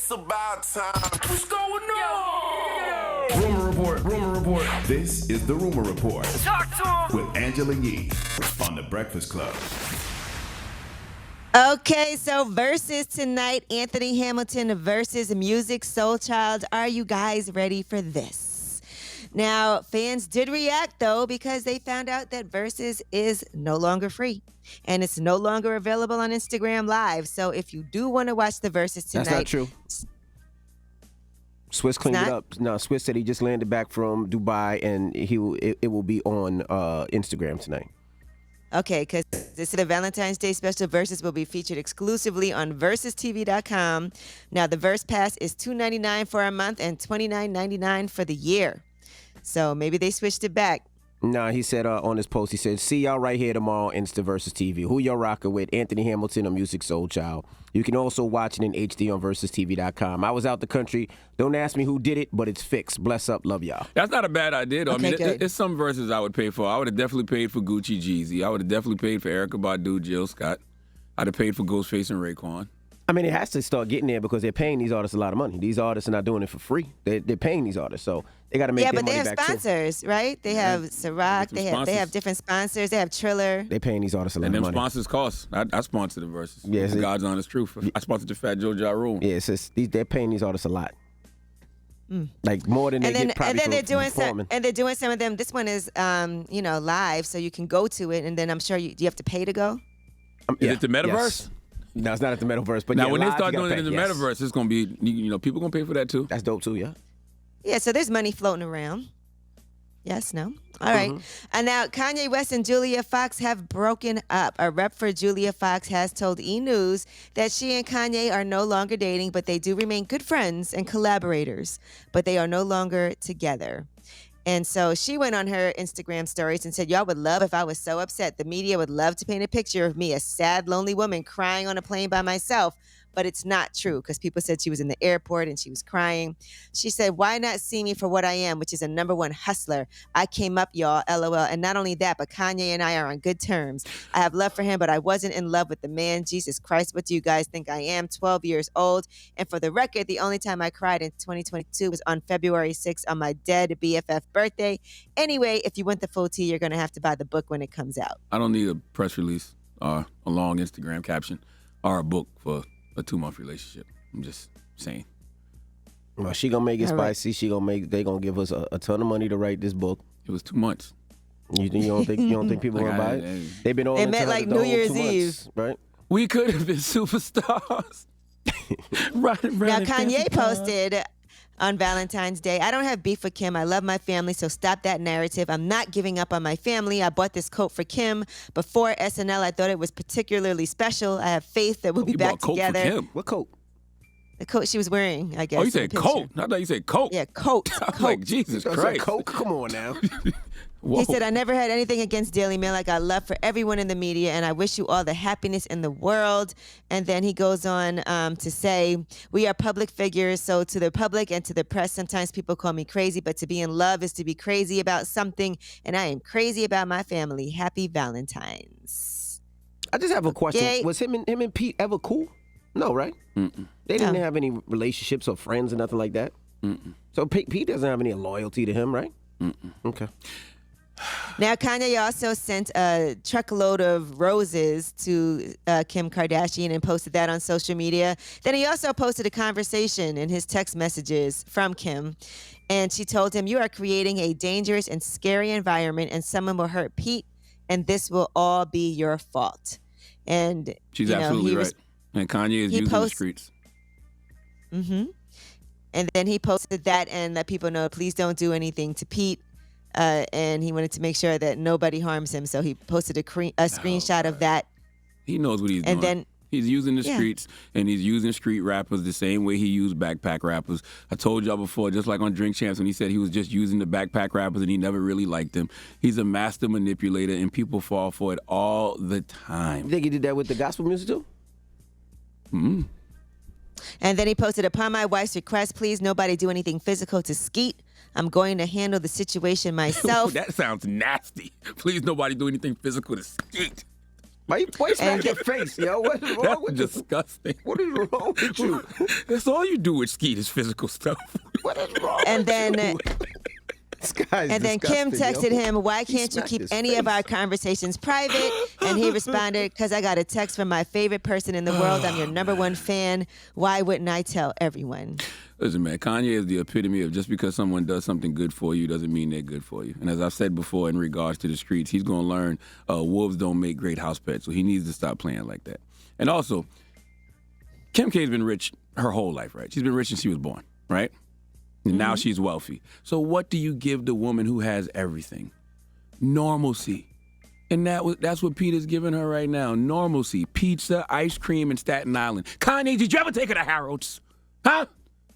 It's about time. What's going on? Rumor Report, Rumor Report. This is the Rumor Report. Talk to him. With Angela Yee on The Breakfast Club. Okay, so versus tonight, Anthony Hamilton versus Music Soul Child. Are you guys ready for this? Now, fans did react, though, because they found out that Versus is no longer free. And it's no longer available on Instagram Live. So if you do want to watch the Versus tonight... That's not true. Swiss cleaned it up. No, Swiss said he just landed back from Dubai, and it will be on Instagram tonight. Okay, because this is the Valentine's Day special. Versus will be featured exclusively on VersusTV.com. Now, the Verse Pass is $2.99 for a month and $29.99 for the year. So maybe they switched it back. Nah, he said on his post, he said, see y'all right here tomorrow, Insta Versus TV. Who y'all rocking with? Anthony Hamilton or Music Soul Child. You can also watch it in HD on VersusTV.com. I was out the country. Don't ask me who did it, but it's fixed. Bless up. Love y'all. That's not a bad idea, though. Okay, I mean, good. it's some verses I would pay for. I would have definitely paid for Gucci Jeezy. I would have definitely paid for Erykah Badu, Jill Scott. I'd have paid for Ghostface and Raekwon. I mean, it has to start getting there because they're paying these artists a lot of money. These artists are not doing it for free. They're paying these artists, so they got to make their money back, Yeah, but they have sponsors, right? They have Ciroc. They have different sponsors. They have Triller. They're paying these artists a lot of money. And them sponsors cost. I sponsored the verses. Yes, God's honest truth. I sponsored the Fat Joe Ja Rule. Yeah, they're paying these artists a lot. Like more than they get probably and then for they're doing performing. and they're doing some of them. This one is live, so you can go to it, and then I'm sure do you have to pay to go? Is it the metaverse? Yes. No, it's not at the metaverse. But now, yeah, when live, they start you gotta doing it in the pay. metaverse, it's going to be, people going to pay for that too. That's dope too, yeah. Yeah, so there's money floating around. Yes, no? All right. And now Kanye West and Julia Fox have broken up. A rep for Julia Fox has told E! News that she and Kanye are no longer dating, but they do remain good friends and collaborators. But they are no longer together. And so she went on her Instagram stories and said, y'all would love if I was so upset. The media would love to paint a picture of me, a sad, lonely woman crying on a plane by myself. But it's not true because people said she was in the airport and she was crying. She said, why not see me for what I am, which is a #1 hustler? I came up, y'all, LOL. And not only that, but Kanye and I are on good terms. I have love for him, but I wasn't in love with the man. Jesus Christ, what do you guys think I am? 12 years old. And for the record, the only time I cried in 2022 was on February 6th on my dead BFF birthday. Anyway, if you want the full tea, you're going to have to buy the book when it comes out. I don't need a press release or a long Instagram caption or a book for a 2-month relationship. I'm just saying. Well, she gonna make it All right. spicy. They gonna give us a ton of money to write this book. It was 2 months. You don't think people Like, gonna buy it? They've been all They into met her like the New whole Year's 2 months, Eve. right? We could have been superstars. Now, Kanye posted on Valentine's Day, I don't have beef with Kim. I love my family, so stop that narrative. I'm not giving up on my family. I bought this coat for Kim. Before SNL, I thought it was particularly special. I have faith that we'll be You back bought coat together. for Kim. What coat? The coat she was wearing, I guess. Oh, you in the said picture. coat. I thought you said coat. Yeah, coat. I was coat. like, Jesus That's Christ. a coat. Come on now. Whoa. He said, I never had anything against Daily Mail. I got love for everyone in the media, and I wish you all the happiness in the world. And then he goes on to say, we are public figures, so to the public and to the press, sometimes people call me crazy, but to be in love is to be crazy about something, and I am crazy about my family. Happy Valentine's. I just have a question. Okay. Was him and Pete ever cool? No, right? Mm-mm. They didn't No. have any relationships or friends or nothing like that. Mm-mm. So Pete doesn't have any loyalty to him, right? Mm-mm. Okay. Now, Kanye also sent a truckload of roses to Kim Kardashian and posted that on social media. Then he also posted a conversation in his text messages from Kim. And she told him, you are creating a dangerous and scary environment, and someone will hurt Pete, and this will all be your fault. And She's you know, absolutely he right. was- And Kanye is he using the posts- streets. Mm-hmm. And then he posted that and let people know, please don't do anything to Pete. And he wanted to make sure that nobody harms him. So he posted a screenshot of that. He knows what he's And doing. then- He's using the Yeah. streets, and he's using street rappers the same way he used backpack rappers. I told y'all before, just like on Drink Champs, when he said he was just using the backpack rappers and he never really liked them. He's a master manipulator, and people fall for it all the You time. think he did that with the gospel music too? Mm-hmm. And then he posted, upon my wife's request, please nobody do anything physical to Skete. I'm going to handle the situation myself. That sounds nasty. Please, nobody do anything physical to Skete. Why you smack your face, yo? What is wrong That's with you? disgusting. What is wrong with you? That's all you do with Skete is physical stuff. What is wrong And with then, you? This guy's and then Kim disgusting, texted yo. him, "Why He can't you smacked keep his any of face. our conversations private?" And he responded, "Because I got a text from my favorite person in the world. I'm your #1 fan. Why wouldn't I tell everyone?" Listen, man, Kanye is the epitome of just because someone does something good for you doesn't mean they're good for you. And as I've said before in regards to the streets, he's going to learn wolves don't make great house pets, so he needs to stop playing like that. And also, Kim K's been rich her whole life, right? She's been rich since she was born, right? And now she's wealthy. So what do you give the woman who has everything? Normalcy. And that's what Peter's giving her right now, normalcy. Pizza, ice cream, and Staten Island. Kanye, did you ever take her to Harold's? Huh?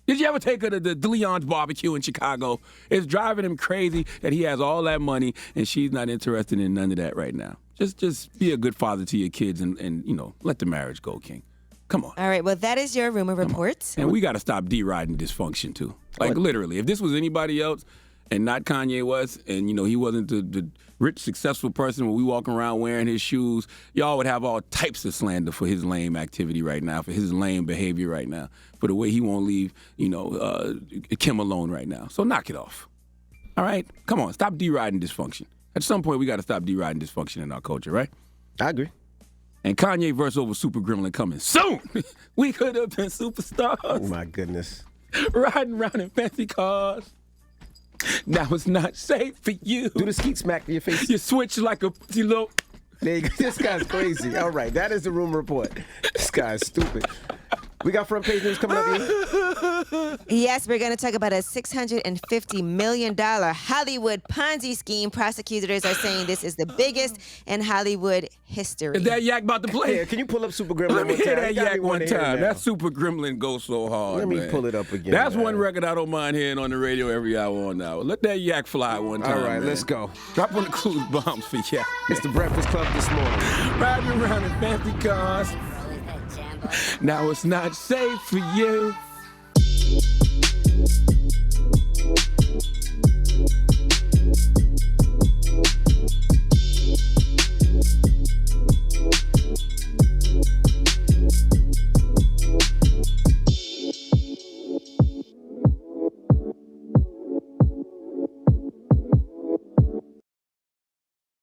Did you ever take her to the Leon's barbecue in Chicago? It's driving him crazy that he has all that money and she's not interested in none of that right now. Just be a good father to your kids and you know, let the marriage go, King. Come on. All right, well, that is your rumor report. And we got to stop deriding dysfunction, too. Like, literally, if this was anybody else and not Kanye West, and, you know, he wasn't the rich, successful person where we walking around wearing his shoes, y'all would have all types of slander for his lame activity right now, for his lame behavior right now, for the way he won't leave, you know, Kim alone right now. So knock it off. All right? Come on, stop deriding dysfunction. At some point, we got to stop deriding dysfunction in our culture, right? I agree. And Kanye verse over Super Gremlin coming soon. We could have been superstars. Oh, my goodness. Riding around in fancy cars. Now it's not safe for you. Do the Skete smack to your face. You switch like a little. There you go. This guy's crazy. All right, that is the rumor report. This guy's stupid. We got front page news coming up here. Yes, we're going to talk about a $650 million Hollywood Ponzi scheme. Prosecutors are saying this is the biggest in Hollywood history. Is that yak about to play? Yeah, can you pull up Super Gremlin Let me one hear time? that You got me yak one wanting to hear it time. now. That Super Gremlin goes so hard. Let me man. pull it up again, That's man. one record I don't mind hearing on the radio every hour on hour. Let that yak fly one time. All right, man. let's go. Drop on the clues bombs for yak. It's the Breakfast Club this morning. Riding around in fancy cars. Now it's not safe for you.